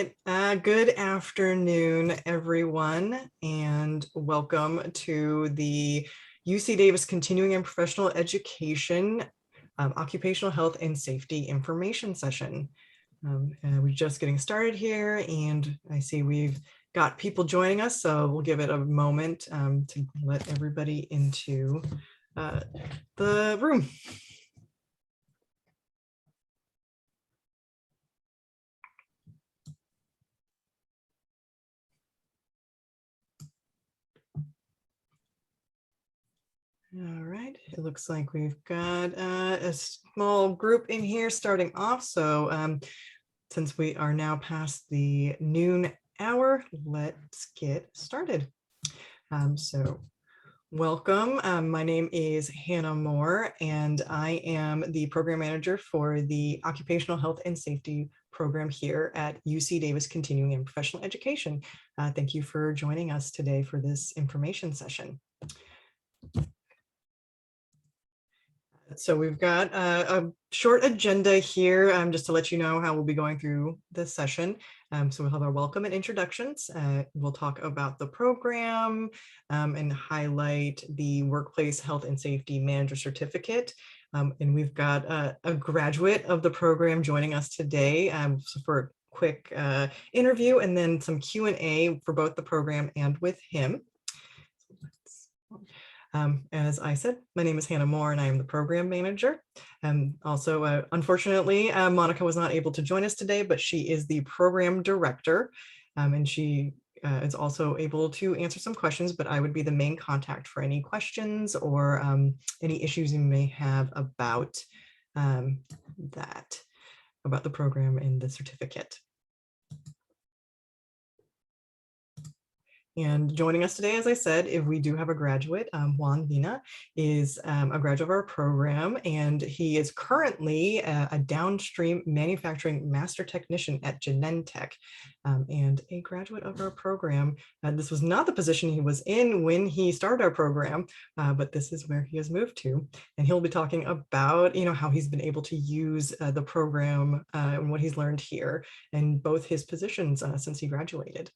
right. Good afternoon, everyone, and welcome to the UC Davis Continuing and Professional Education Occupational Health and Safety Information Session. We're just getting started here, and I see we've got people joining us, so we'll give it a moment to let everybody into the room. All right, it looks like we've got a small group in here starting off. So since we are now past the noon hour, let's get started. So welcome. My name is Hannah Moore, and I am the program manager for the Occupational Health and Safety program here at UC Davis Continuing and Professional Education. Thank you for joining us today for this information session. So we've got a short agenda here just to let you know how we'll be going through this session. So we'll have our welcome and introductions. We'll talk about the program and highlight the Workplace Health and Safety Manager Certificate. And we've got a graduate of the program joining us today so for a quick interview and then some Q&A for both the program and with him. As I said, my name is Hannah Moore and I am the program manager. Also, unfortunately, Monica was not able to join us today, but she is the program director and she is also able to answer some questions, but I would be the main contact for any questions or any issues you may have about about the program and the certificate. And joining us today, as I said, if we do have a graduate, Juan Vina is a graduate of our program, and he is currently a downstream manufacturing master technician at Genentech and a graduate of our program. This was not the position he was in when he started our program, but this is where he has moved to. And he'll be talking about, how he's been able to use the program and what he's learned here in both his positions since he graduated.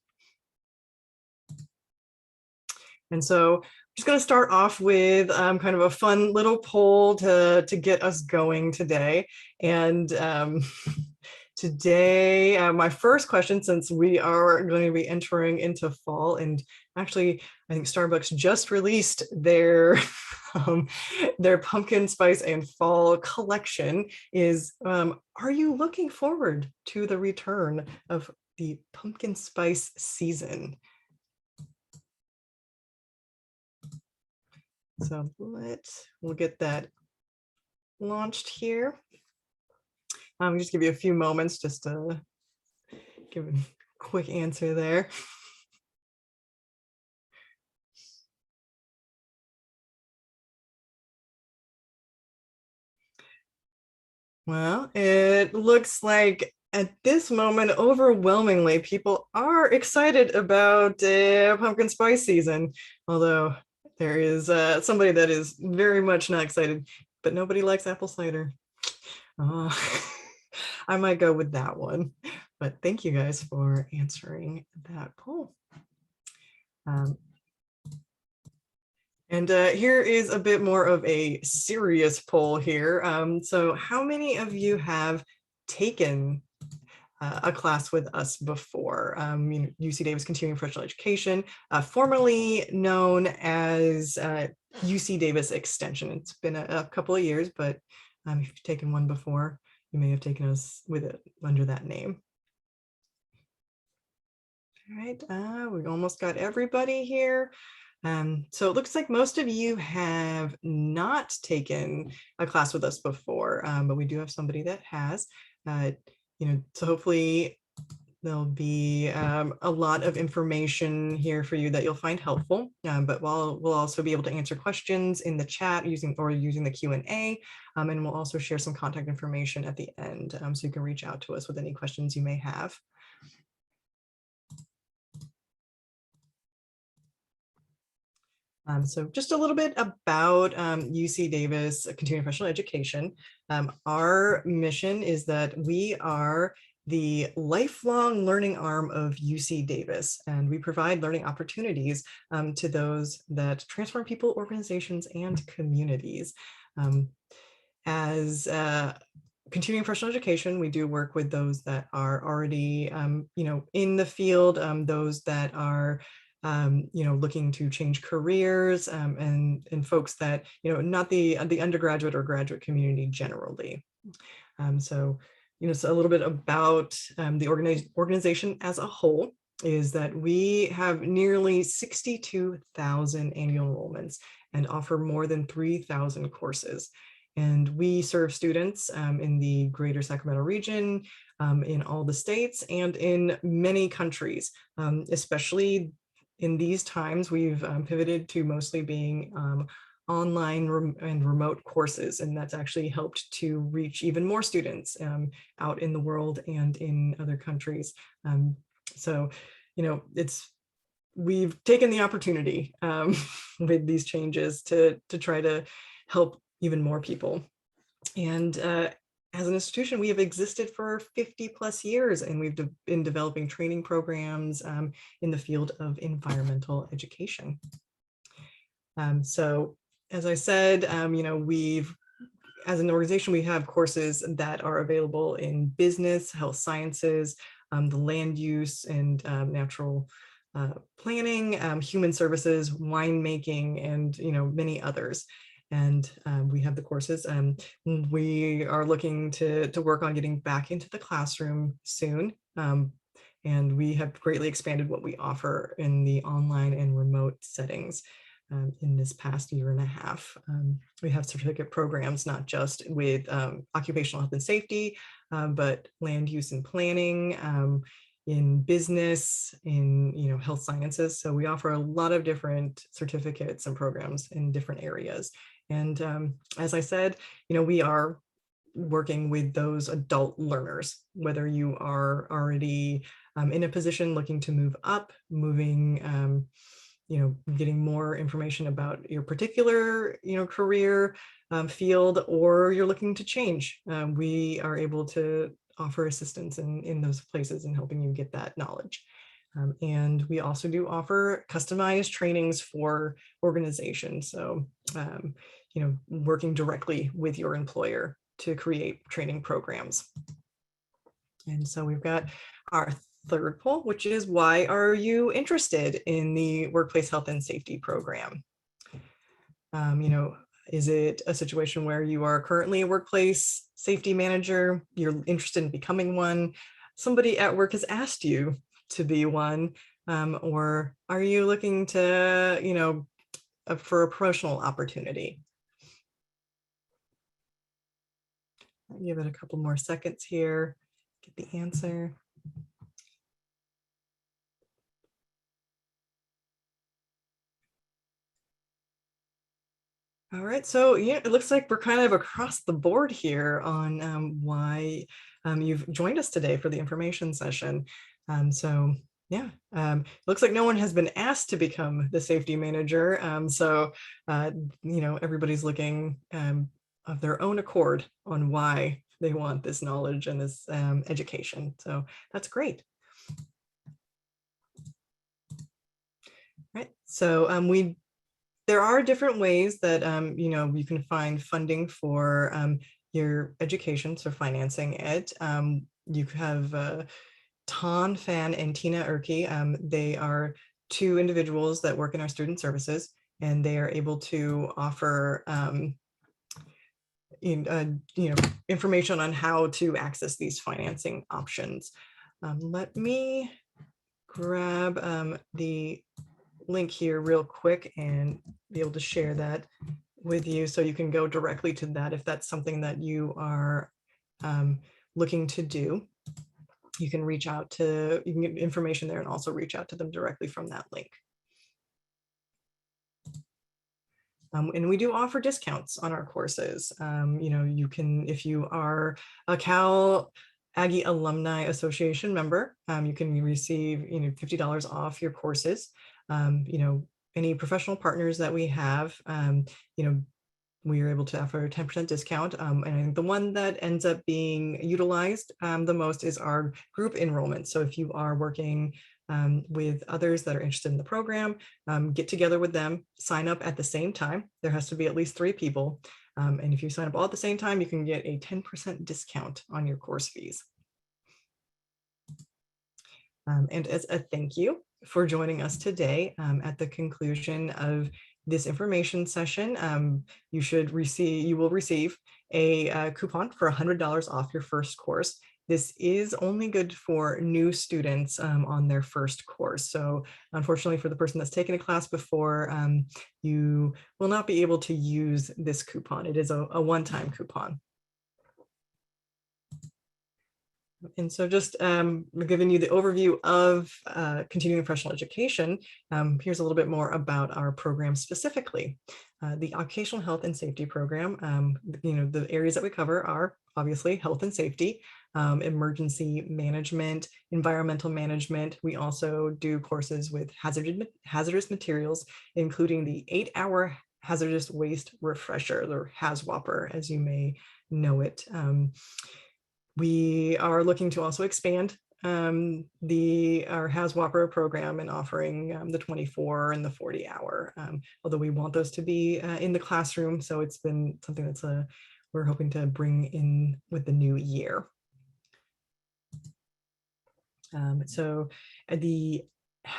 And so I'm just going to start off with kind of a fun little poll to get us going today. And today, my first question, since we are going to be entering into fall, and actually, I think Starbucks just released their their pumpkin spice and fall collection, is are you looking forward to the return of the pumpkin spice season? So we'll get that launched here. Just give you a few moments just to give a quick answer there. Well, it looks like at this moment, overwhelmingly, people are excited about pumpkin spice season, although there is somebody that is very much not excited, but nobody likes apple cider. I might go with that one, but thank you guys for answering that poll. And here is a bit more of a serious poll here. So how many of you have taken a class with us before? UC Davis Continuing Professional Education, formerly known as UC Davis Extension. It's been a couple of years, but if you've taken one before, you may have taken us with it under that name. All right, we almost got everybody here. So it looks like most of you have not taken a class with us before, but we do have somebody that has. So hopefully there'll be a lot of information here for you that you'll find helpful, but we'll also be able to answer questions in the chat using the Q&A, and we'll also share some contact information at the end, so you can reach out to us with any questions you may have. So just a little bit about UC Davis Continuing Professional Education. Our mission is that we are the lifelong learning arm of UC Davis, and we provide learning opportunities to those that transform people, organizations, and communities. As continuing professional education, we do work with those that are already, in the field, those that are, looking to change careers, and folks that, not the undergraduate or graduate community generally. So a little bit about the organization as a whole is that we have nearly 62,000 annual enrollments and offer more than 3,000 courses. And we serve students in the greater Sacramento region, in all the states, and in many countries. Especially in these times, we've pivoted to mostly being online and remote courses, and that's actually helped to reach even more students out in the world and in other countries. So, we've taken the opportunity with these changes to try to help even more people. And as an institution, we have existed for 50 plus years, and we've been developing training programs in the field of environmental education. So as I said, as an organization, we have courses that are available in business, health sciences, the land use and natural planning, human services, winemaking, and many others. And we have the courses. We are looking to work on getting back into the classroom soon. And we have greatly expanded what we offer in the online and remote settings. In this past year and a half. We have certificate programs, not just with occupational health and safety, but land use and planning, in business, in health sciences. So we offer a lot of different certificates and programs in different areas. And as I said, we are working with those adult learners, whether you are already in a position looking to move up, moving, getting more information about your particular, career field, or you're looking to change. We are able to offer assistance in those places and helping you get that knowledge. And we also do offer customized trainings for organizations. So, working directly with your employer to create training programs. And so we've got our third poll, which is, why are you interested in the workplace health and safety program? Is it a situation where you are currently a workplace safety manager, you're interested in becoming one, somebody at work has asked you to be one, or are you looking to, for a promotional opportunity? I'll give it a couple more seconds here, get the answer. All right, so yeah, it looks like we're kind of across the board here on why you've joined us today for the information session. So yeah, looks like no one has been asked to become the safety manager. So everybody's looking of their own accord on why they want this knowledge and this education. So that's great. Right. So there are different ways that you can find funding for your education, so financing it. You have Ton Fan and Tina Erke. They are two individuals that work in our student services, and they are able to offer information on how to access these financing options. Let me grab the link here real quick and be able to share that with you, so you can go directly to that if that's something that you are looking to do. You can reach out to, you can get information there and also reach out to them directly from that link. And we do offer discounts on our courses. You can, if you are a Cal Aggie Alumni Association member, you can receive $50 off your courses. Any professional partners that we have, we are able to offer a 10% discount. And I think the one that ends up being utilized the most is our group enrollment. So if you are working with others that are interested in the program, get together with them, sign up at the same time. There has to be at least 3 people. And if you sign up all at the same time, you can get a 10% discount on your course fees. And as a thank you for joining us today at the conclusion of this information session, you will receive a coupon for $100 off your first course. This is only good for new students on their first course. So unfortunately for the person that's taken a class before, you will not be able to use this coupon. It is a one-time coupon. And so just giving you the overview of continuing professional education, here's a little bit more about our program specifically. The Occupational Health and Safety Program, the areas that we cover are obviously health and safety, emergency management, environmental management. We also do courses with hazardous materials, including the 8-hour hazardous waste refresher, or HAZWOPER, as you may know it. We are looking to also expand our HAZWOPER program and offering the 24 and the 40-hour, although we want those to be in the classroom. So it's been something that's we're hoping to bring in with the new year. So the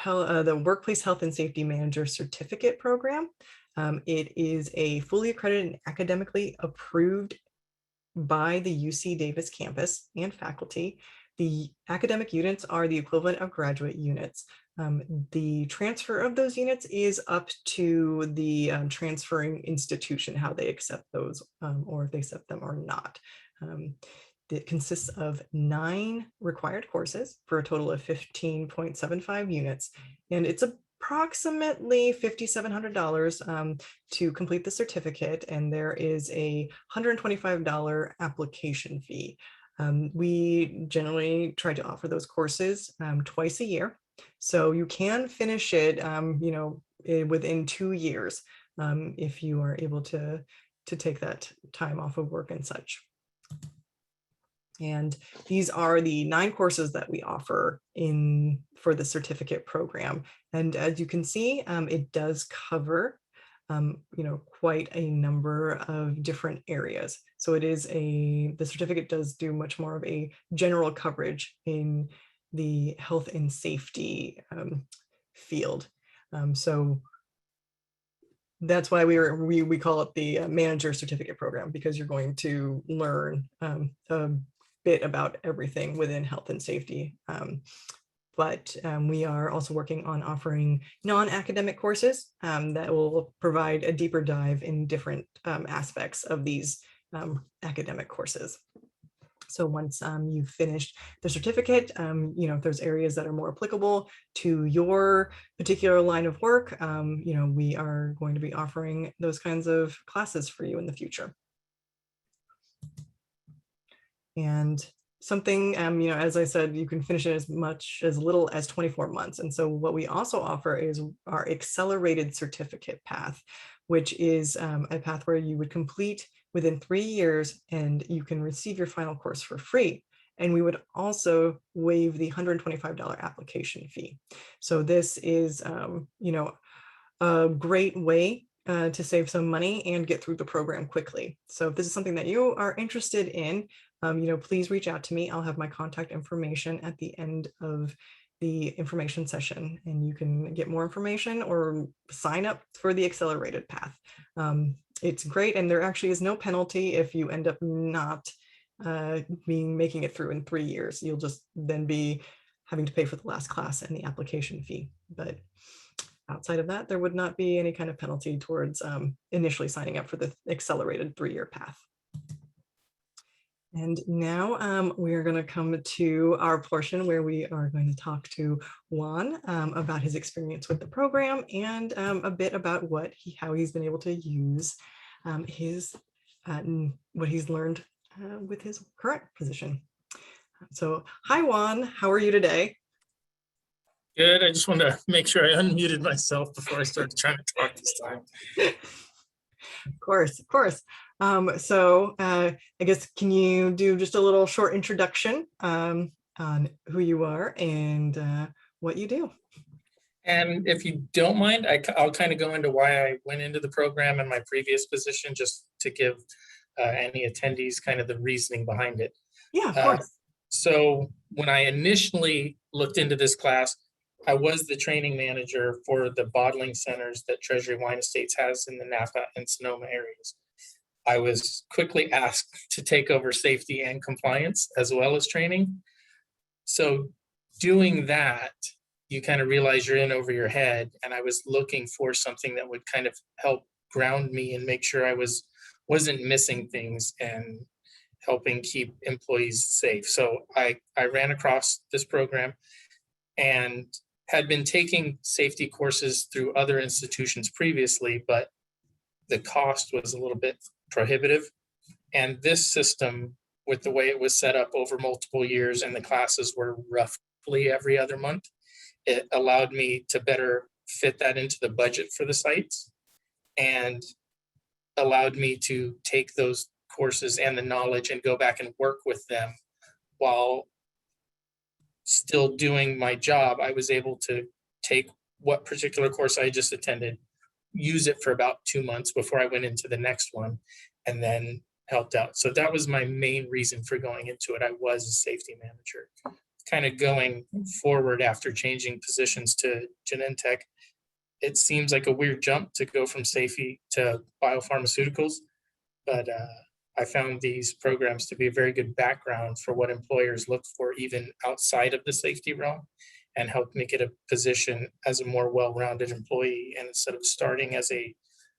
Workplace Health and Safety Manager Certificate Program, it is a fully accredited and academically approved by the UC Davis campus and faculty. The academic units are the equivalent of graduate units. The transfer of those units is up to the transferring institution, how they accept those, or if they accept them or not. It consists of 9 required courses for a total of 15.75 units, and it's approximately $5,700 to complete the certificate, and there is a $125 application fee. We generally try to offer those courses twice a year, so you can finish it, within 2 years if you are able to take that time off of work and such. And these are the 9 courses that we offer for the certificate program. And as you can see, it does cover, quite a number of different areas. So the certificate does do much more of a general coverage in the health and safety field. So that's why we call it the manager certificate program, because you're going to learn a bit about everything within health and safety. But we are also working on offering non-academic courses that will provide a deeper dive in different aspects of these academic courses. So once you've finished the certificate, if there's areas that are more applicable to your particular line of work, we are going to be offering those kinds of classes for you in the future. And something, as I said, you can finish it as little as 24 months. And so what we also offer is our accelerated certificate path, which is a path where you would complete within 3 years and you can receive your final course for free. And we would also waive the $125 application fee. So this is, a great way to save some money and get through the program quickly. So if this is something that you are interested in, please reach out to me. I'll have my contact information at the end of the information session, and you can get more information or sign up for the accelerated path. It's great, and there actually is no penalty if you end up not making it through in 3 years. You'll just then be having to pay for the last class and the application fee. But outside of that, there would not be any kind of penalty towards initially signing up for the accelerated 3-year path. And now we're going to come to our portion where we are going to talk to Juan about his experience with the program and a bit about how he's been able to use what he's learned with his current position. So, hi Juan, how are you today? Good. I just wanted to make sure I unmuted myself before I started trying to talk this time. Of course, of course. I guess, can you do just a little short introduction on who you are and what you do? And if you don't mind, I'll kind of go into why I went into the program in my previous position, just to give any attendees kind of the reasoning behind it. Yeah, of Uh, course. so when I initially looked into this class, I was the training manager for the bottling centers that Treasury Wine Estates has in the Napa and Sonoma areas. I was quickly asked to take over safety and compliance as well as training. So doing that, you kind of realize you're in over your head. And I was looking for something that would kind of help ground me and make sure wasn't missing things and helping keep employees safe. So I ran across this program and had been taking safety courses through other institutions previously, but the cost was a little bit prohibitive. And this system, with the way it was set up over multiple years and the classes were roughly every other month, it allowed me to better fit that into the budget for the sites and allowed me to take those courses and the knowledge and go back and work with them while still doing my job. I was able to take what particular course I just attended, use it for about 2 months before I went into the next one, and then helped out. So that was my main reason for going into it. I was a safety manager. Kind of going forward after changing positions to Genentech, it seems like a weird jump to go from safety to biopharmaceuticals, but I found these programs to be a very good background for what employers look for, even outside of the safety realm, and helped me get a position as a more well-rounded employee. And instead of starting as a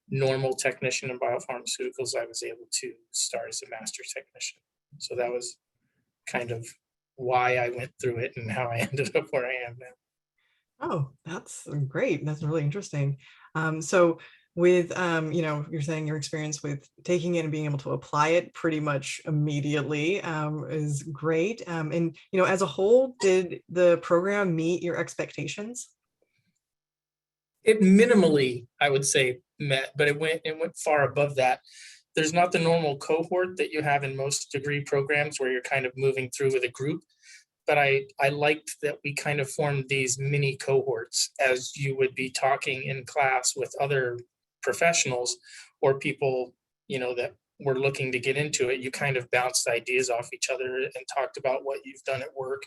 normal technician in biopharmaceuticals, I was able to start as a master technician. So that was kind of why I went through it and how I ended up where I am now. Oh, that's great. That's really interesting. So with, you're saying your experience with taking it and being able to apply it pretty much immediately is great. And, as a whole, did the program meet your expectations? It minimally, I would say, met, but it went far above that. There's not the normal cohort that you have in most degree programs where you're kind of moving through with a group. But I liked that we kind of formed these mini cohorts as you would be talking in class with other professionals or people, that were looking to get into it. You kind of bounced ideas off each other and talked about what you've done at work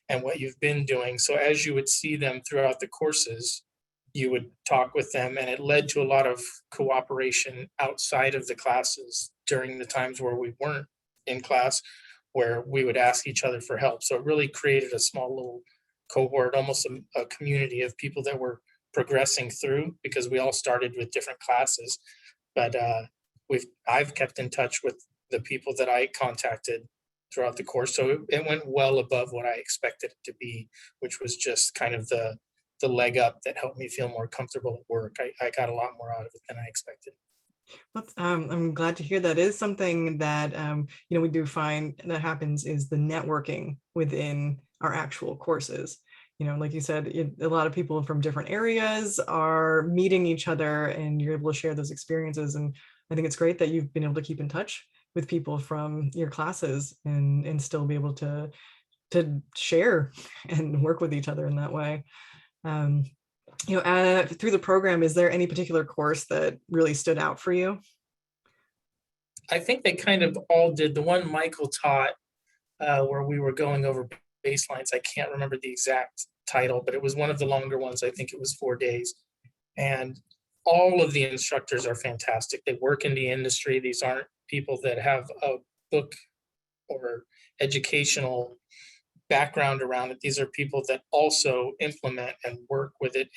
and what you've been doing. So as you would see them throughout the courses, you would talk with them, and it led to a lot of cooperation outside of the classes during the times where we weren't in class, where we would ask each other for help. So it really created a small little cohort, almost a community of people that were progressing through, because we all started with different classes. But I've kept in touch with the people that I contacted throughout the course. So it went well above what I expected it to be, which was just kind of the leg up that helped me feel more comfortable at work. I got a lot more out of it than I expected. I'm glad to hear that. Is something that we do find that happens is the networking within our actual courses. Like you said, a lot of people from different areas are meeting each other, and you're able to share those experiences. And I think it's great that you've been able to keep in touch with people from your classes and still be able to share and work with each other in that way. Through the program, is there any particular course that really stood out for you? I think they kind of all did. The one Michael taught, where we were going over baselines, I can't remember the exact title, but it was one of the longer ones. I think it was 4 days. And all of the instructors are fantastic. They work in the industry. These aren't people that have a book or educational background around it. These are people that also implement and work with it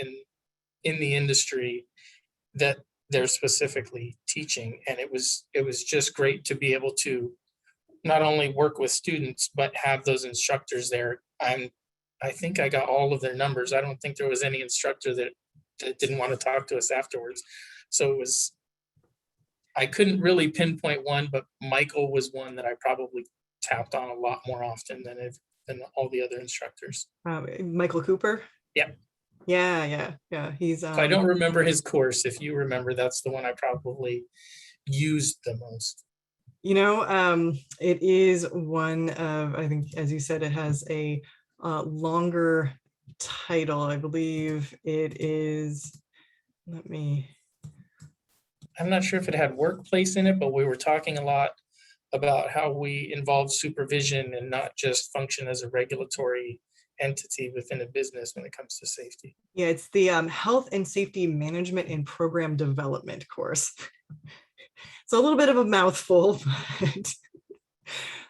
in the industry that they're specifically teaching. And it was just great to be able to not only work with students, but have those instructors there. I think I got all of their numbers. I don't think there was any instructor that didn't want to talk to us afterwards. So I couldn't really pinpoint one, but Michael was one that I probably tapped on a lot more often than all the other instructors. Michael Cooper? Yeah. Yeah. He's If I don't remember his course, if you remember, that's the one I probably used the most. It is one of, I think, as you said, it has a longer title. I believe it is, let me, I'm not sure if it had workplace in it, but we were talking a lot about how we involve supervision and not just function as a regulatory entity within a business when it comes to safety. yeah, it's the Health and Safety Management and Program Development course. It's a little bit of a mouthful,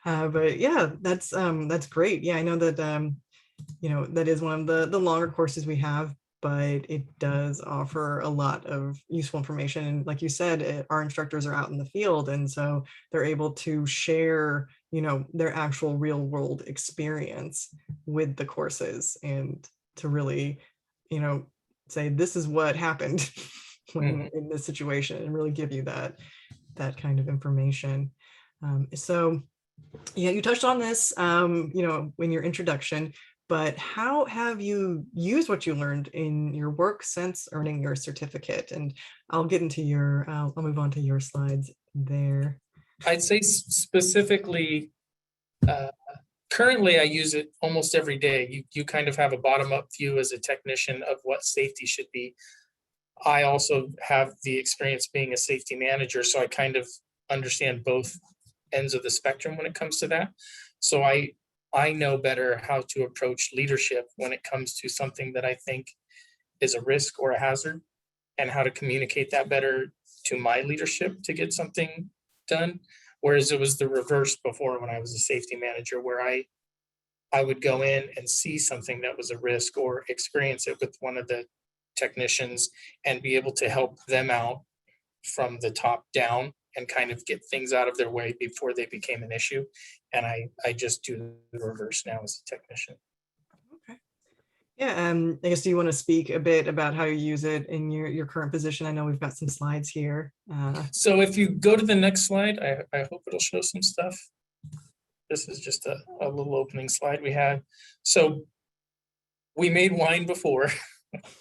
but yeah, that's great. Yeah, I know that that is one of the longer courses we have, but it does offer a lot of useful information. And like you said, our instructors are out in the field, and so they're able to share, their actual real world experience with the courses, and to really, say this is what happened when in this situation, and really give you that kind of information. So yeah, you touched on this, in your introduction, but how have you used what you learned in your work since earning your certificate? And I'll get into I'll move on to your slides there. I'd say specifically, currently I use it almost every day. You kind of have a bottom-up view as a technician of what safety should be. I also have the experience being a safety manager, so I kind of understand both ends of the spectrum when it comes to that. So I know better how to approach leadership when it comes to something that I think is a risk or a hazard, and how to communicate that better to my leadership to get something done. Whereas it was the reverse before when I was a safety manager, where I would go in and see something that was a risk or experience it with one of the technicians and be able to help them out from the top down and kind of get things out of their way before they became an issue. And I just do the reverse now as a technician. Okay. Yeah, I guess, do you want to speak a bit about how you use it in your current position? I know we've got some slides here. So if you go to the next slide, I hope it'll show some stuff. This is just a little opening slide we had. So we made wine before.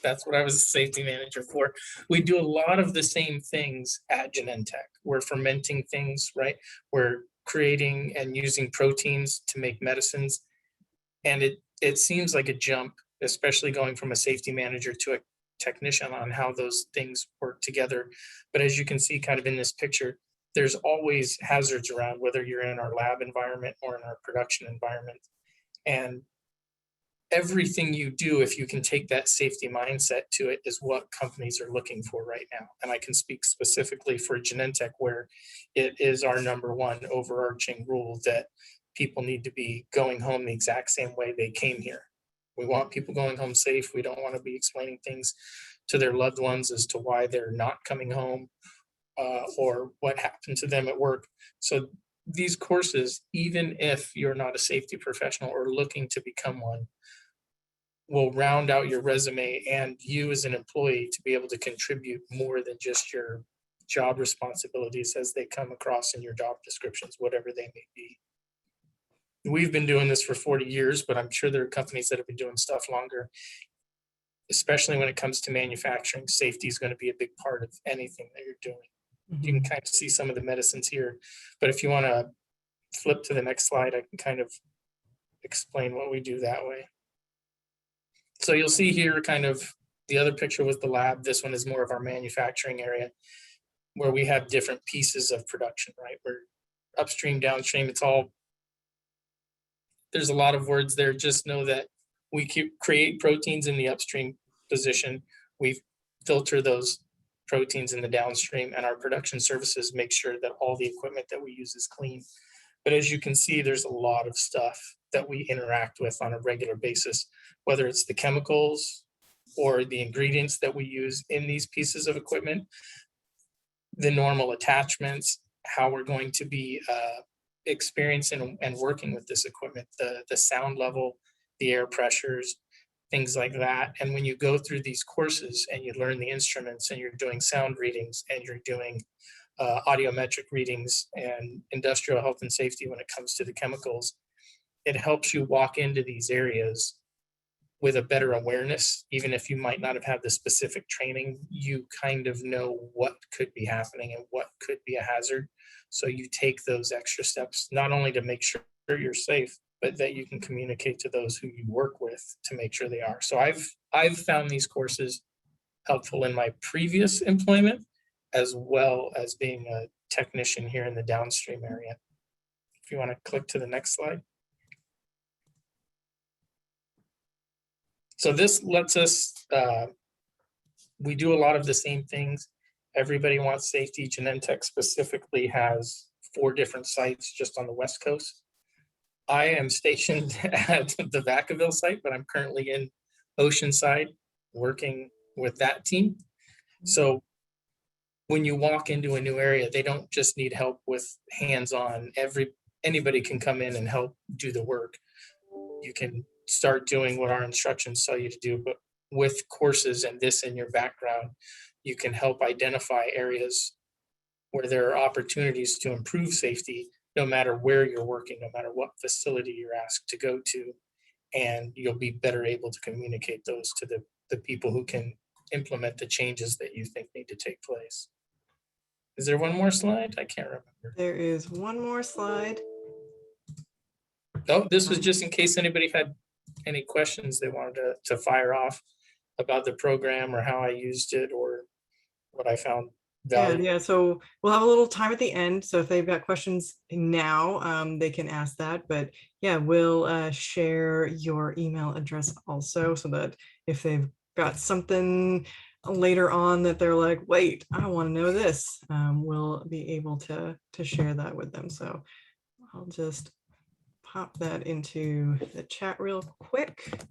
That's what I was a safety manager for. We do a lot of the same things at Genentech. We're fermenting things, right? We're creating and using proteins to make medicines. And it seems like a jump, especially going from a safety manager to a technician, on how those things work together. But as you can see kind of in this picture, there's always hazards around, whether you're in our lab environment or in our production environment. And everything you do, if you can take that safety mindset to it, is what companies are looking for right now. And I can speak specifically for Genentech, where it is our number one overarching rule that people need to be going home the exact same way they came here. We want people going home safe. We don't want to be explaining things to their loved ones as to why they're not coming home, or what happened to them at work. So these courses, even if you're not a safety professional or looking to become one, will round out your resume and you as an employee to be able to contribute more than just your job responsibilities as they come across in your job descriptions, whatever they may be. We've been doing this for 40 years, but I'm sure there are companies that have been doing stuff longer. Especially when it comes to manufacturing, safety is going to be a big part of anything that you're doing. You can kind of see some of the medicines here, but if you want to flip to the next slide, I can kind of explain what we do that way. So you'll see here kind of the other picture was the lab. This one is more of our manufacturing area, where we have different pieces of production, right? We're upstream, downstream. There's a lot of words there. Just know that we create proteins in the upstream position. We filter those proteins in the downstream, and our production services make sure that all the equipment that we use is clean. But as you can see, there's a lot of stuff that we interact with on a regular basis, whether it's the chemicals or the ingredients that we use in these pieces of equipment, the normal attachments, how we're going to be experiencing and working with this equipment, the sound level, the air pressures, things like that. And when you go through these courses and you learn the instruments and you're doing sound readings and you're doing audiometric readings and industrial health and safety when it comes to the chemicals, it helps you walk into these areas with a better awareness, even if you might not have had the specific training, you kind of know what could be happening and what could be a hazard. So you take those extra steps, not only to make sure you're safe, but that you can communicate to those who you work with to make sure they are. So I've found these courses helpful in my previous employment, as well as being a technician here in the downstream area. If you want to click to the next slide. So this lets us, we do a lot of the same things. Everybody wants safety. Genentech specifically has 4 different sites just on the West Coast. I am stationed at the Vacaville site, but I'm currently in Oceanside working with that team. So when you walk into a new area, they don't just need help with hands-on. Anybody can come in and help do the work. You can start doing what our instructions tell you to do, but with courses and this in your background, you can help identify areas where there are opportunities to improve safety, no matter where you're working, no matter what facility you're asked to go to, and you'll be better able to communicate those to the people who can implement the changes that you think need to take place. Is there one more slide? I can't remember. There is one more slide. Oh, this was just in case anybody had any questions they wanted to fire off about the program or how I used it or what I found valuable. Yeah, so we'll have a little time at the end. So if they've got questions now, they can ask that. But yeah, we'll share your email address also, so that if they've got something later on that they're like, wait, I want to know this, we'll be able to share that with them. So I'll just pop that into the chat real quick.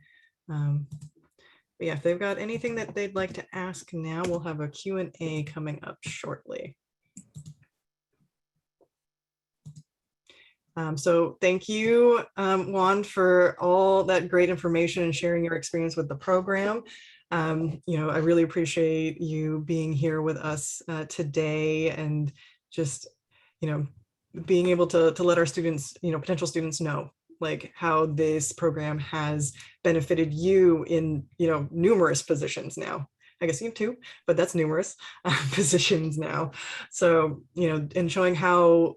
But yeah, if they've got anything that they'd like to ask now, we'll have a Q&A coming up shortly. So thank you, Juan, for all that great information and sharing your experience with the program. You know, I really appreciate you being here with us today, and just, you know, being able to let our students, you know, potential students know like how this program has benefited you in, you know, numerous positions now. I guess you have 2, but that's numerous positions now. So, you know, and showing how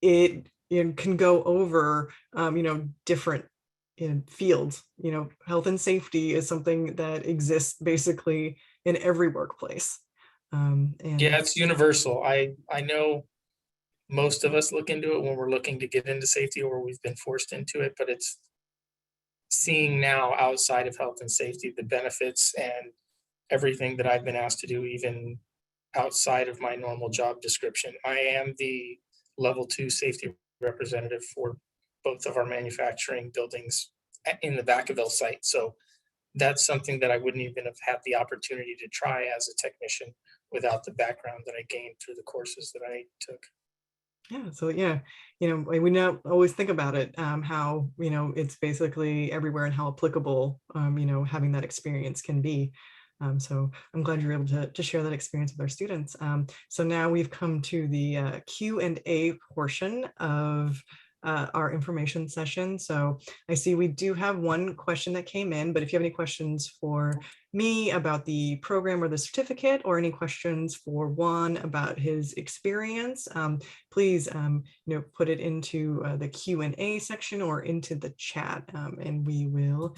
it can go over, you know, different fields. You know, health and safety is something that exists basically in every workplace. And yeah, it's universal. I know most of us look into it when we're looking to get into safety or we've been forced into it, but it's seeing now outside of health and safety, the benefits and everything that I've been asked to do, even outside of my normal job description. I am the level 2 safety representative for both of our manufacturing buildings in the Vacaville site. So that's something that I wouldn't even have had the opportunity to try as a technician without the background that I gained through the courses that I took. Yeah, so yeah, you know, we not always think about it, how, you know, it's basically everywhere and how applicable, you know, having that experience can be. So I'm glad you're able to share that experience with our students. So now we've come to the Q&A portion of our information session. So I see we do have one question that came in, but if you have any questions for me about the program or the certificate, or any questions for Juan about his experience, please, you know, put it into the Q&A section or into the chat, and we will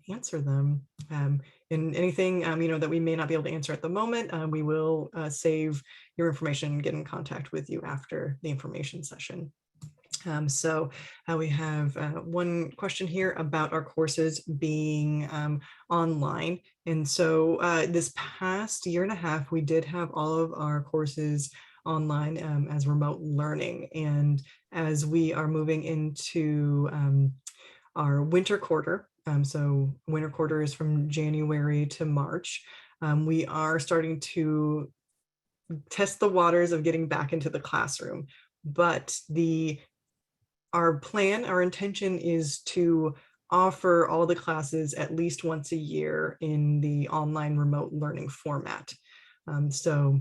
answer them. And anything, you know, that we may not be able to answer at the moment, we will save your information, get in contact with you after the information session. So we have one question here about our courses being online. And so this past year and a half, we did have all of our courses online as remote learning. And as we are moving into our winter quarter, so winter quarter is from January to March, we are starting to test the waters of getting back into the classroom. But our plan, our intention is to offer all the classes at least once a year in the online remote learning format. So,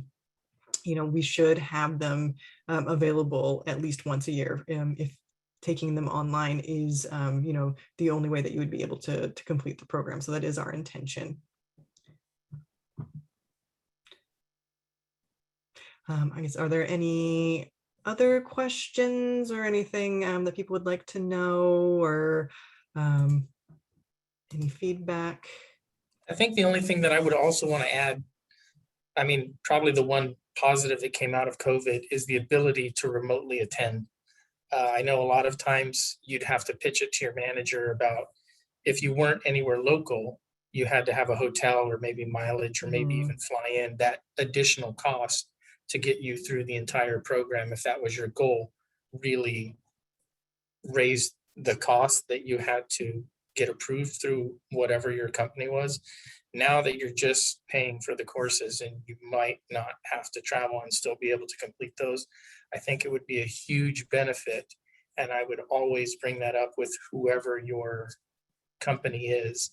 you know, we should have them available at least once a year. If taking them online is, the only way that you would be able to complete the program. So that is our intention. I guess, are there any other questions or anything that people would like to know, or any feedback? I think the only thing that I would also want to add, I mean, probably the one positive that came out of COVID is the ability to remotely attend. I know a lot of times you'd have to pitch it to your manager about if you weren't anywhere local, you had to have a hotel or maybe mileage or maybe even fly in. That additional cost to get you through the entire program, if that was your goal, really raised the cost that you had to get approved through whatever your company was. Now that you're just paying for the courses and you might not have to travel and still be able to complete those, I think it would be a huge benefit. And I would always bring that up with whoever your company is,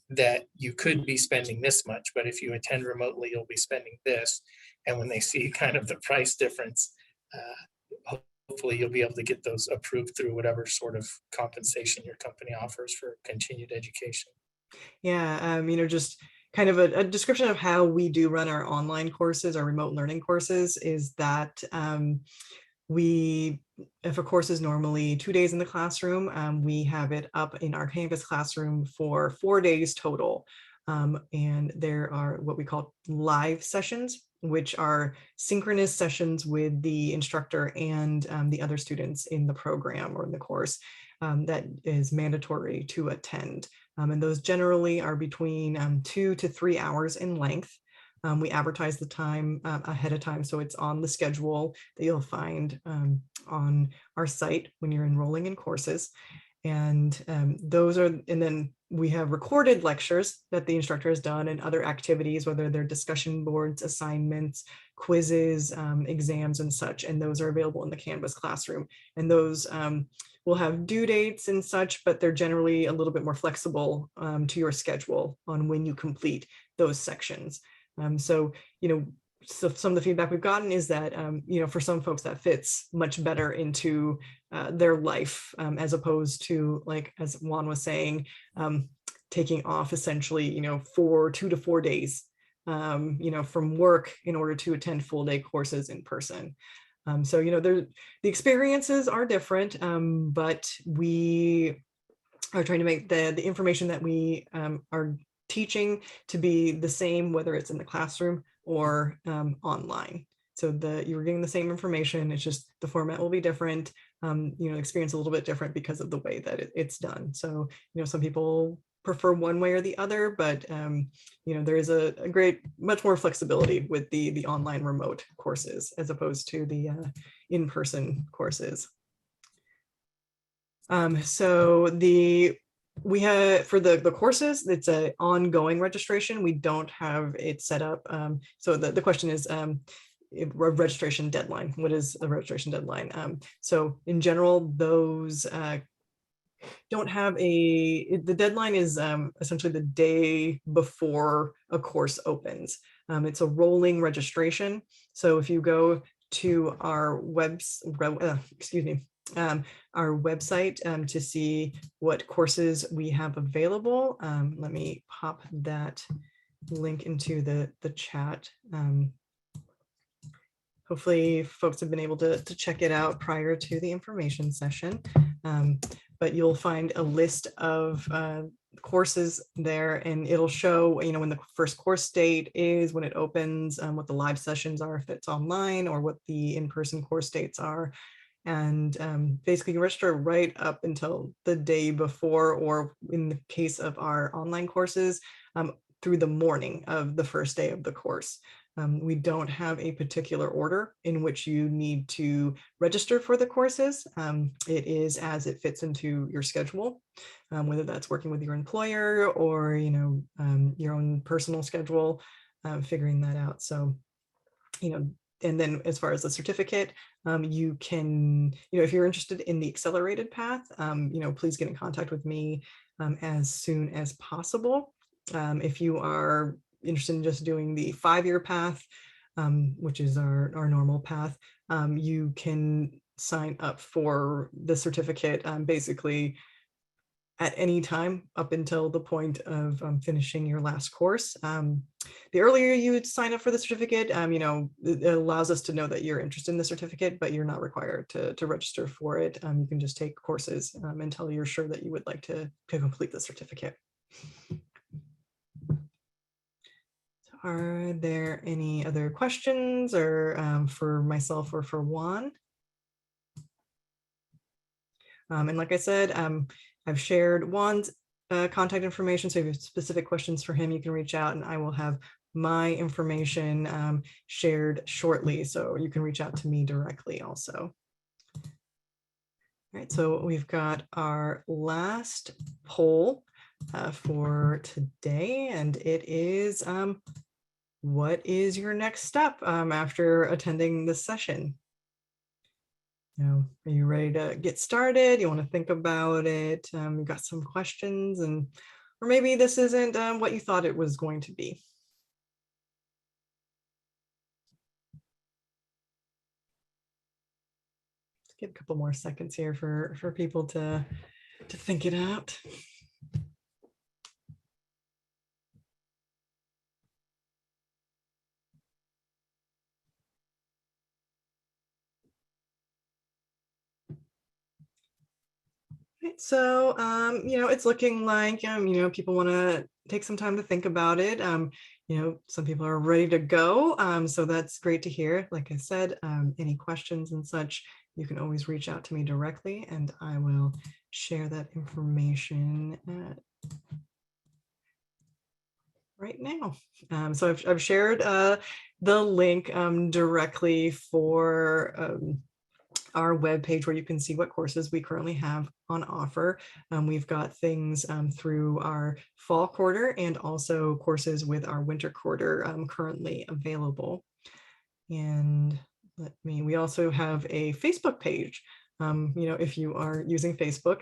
that you could be spending this much, but if you attend remotely, you'll be spending this. And when they see kind of the price difference, hopefully you'll be able to get those approved through whatever sort of compensation your company offers for continued education. Yeah, just kind of a description of how we do run our online courses, our remote learning courses, is that if a course is normally 2 days in the classroom, we have it up in our Canvas classroom for 4 days total. And there are what we call live sessions, which are synchronous sessions with the instructor and the other students in the program or in the course, that is mandatory to attend. And those generally are between 2 to 3 hours in length. We advertise the time ahead of time, so it's on the schedule that you'll find on our site when you're enrolling in courses. And then we have recorded lectures that the instructor has done and other activities, whether they're discussion boards, assignments, quizzes, exams, and such. And those are available in the Canvas classroom. And those will have due dates and such, but they're generally a little bit more flexible to your schedule on when you complete those sections. So some of the feedback we've gotten is that, for some folks that fits much better into their life, as opposed to, like, as Juan was saying, taking off essentially, 2 to 4 days, from work in order to attend full day courses in person. So, the experiences are different, but we are trying to make the information that we are teaching to be the same, whether it's in the classroom or online. So you're getting the same information, it's just the format will be different, experience a little bit different because of the way that it's done. So, some people prefer one way or the other, but there is a much more flexibility with the online remote courses as opposed to the in-person courses. So we have, for the courses, it's an ongoing registration. We don't have it set up. So the question is, registration deadline. What is the registration deadline? So in general, those don't have the deadline is essentially the day before a course opens. It's a rolling registration. So if you go to our our website to see what courses we have available. Let me pop that link into the chat. Hopefully folks have been able to check it out prior to the information session. But you'll find a list of courses there, and it'll show, when the first course date is, when it opens, what the live sessions are, if it's online, or what the in-person course dates are. And basically you register right up until the day before, or in the case of our online courses, through the morning of the first day of the course. We don't have a particular order in which you need to register for the courses. It is as it fits into your schedule, whether that's working with your employer or, your own personal schedule, figuring that out. So, and then as far as the certificate, you can, if you're interested in the accelerated path, please get in contact with me as soon as possible. If you are interested in just doing the 5-year path, which is our normal path, you can sign up for the certificate basically at any time up until the point of finishing your last course. The earlier you sign up for the certificate, it allows us to know that you're interested in the certificate, but you're not required to register for it. You can just take courses until you're sure that you would like to complete the certificate. So are there any other questions or for myself or for Juan? And like I said, I've shared Juan's contact information. So if you have specific questions for him, you can reach out and I will have my information shared shortly. So you can reach out to me directly also. All right, so we've got our last poll for today, and it is, what is your next step after attending this session? Are you ready to get started? You want to think about it? You've got some questions, or maybe this isn't what you thought it was going to be. Let's give a couple more seconds here for people to think it out. Right, so, it's looking like, people want to take some time to think about it. Some people are ready to go. So that's great to hear. Like I said, any questions and such, you can always reach out to me directly and I will share that information right now. So I've shared the link directly for our webpage where you can see what courses we currently have on offer. We've got things through our fall quarter and also courses with our winter quarter currently available. And we also have a Facebook page, if you are using Facebook,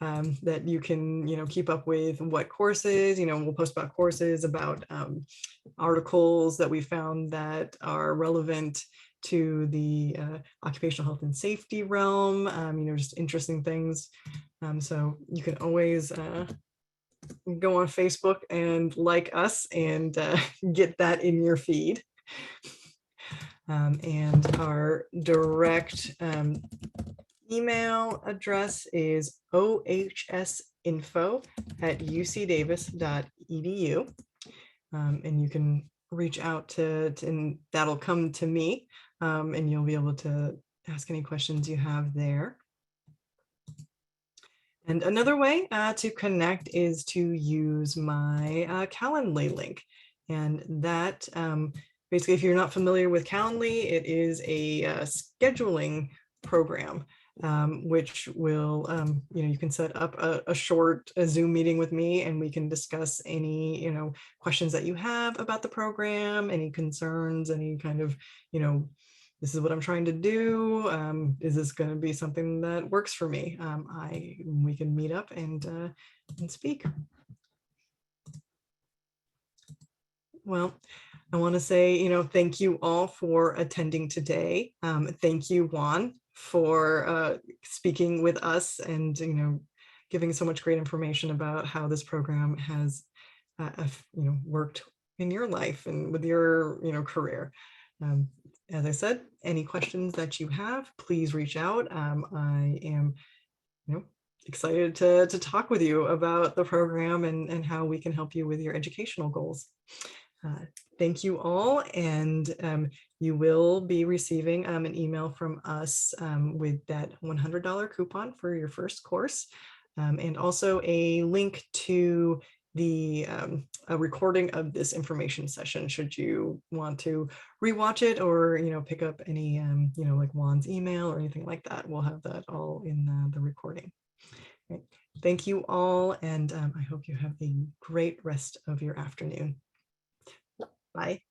that you can, keep up with what courses, we'll post about courses, about articles that we found that are relevant to the occupational health and safety realm, just interesting things. So you can always go on Facebook and like us and get that in your feed. And our direct email address is ohsinfo@ucdavis.edu. And you can reach out to and that'll come to me, and you'll be able to ask any questions you have there. And another way to connect is to use my Calendly link. And that basically, if you're not familiar with Calendly, it is a scheduling program, which will, you can set up a short Zoom meeting with me and we can discuss any, questions that you have about the program, any concerns, any kind of, this is what I'm trying to do. Is this going to be something that works for me? We can meet up and speak. Well, I want to say, thank you all for attending today. Thank you, Juan, for speaking with us and, giving so much great information about how this program has, worked in your life and with your, career. As I said, any questions that you have, please reach out. I am, excited to talk with you about the program and how we can help you with your educational goals. Thank you all, and you will be receiving an email from us with that $100 coupon for your first course, and also a link to the a recording of this information session should you want to rewatch it or pick up any like Juan's email or anything like that. We'll have that all in the recording. Right. Thank you all, and I hope you have a great rest of your afternoon. Bye.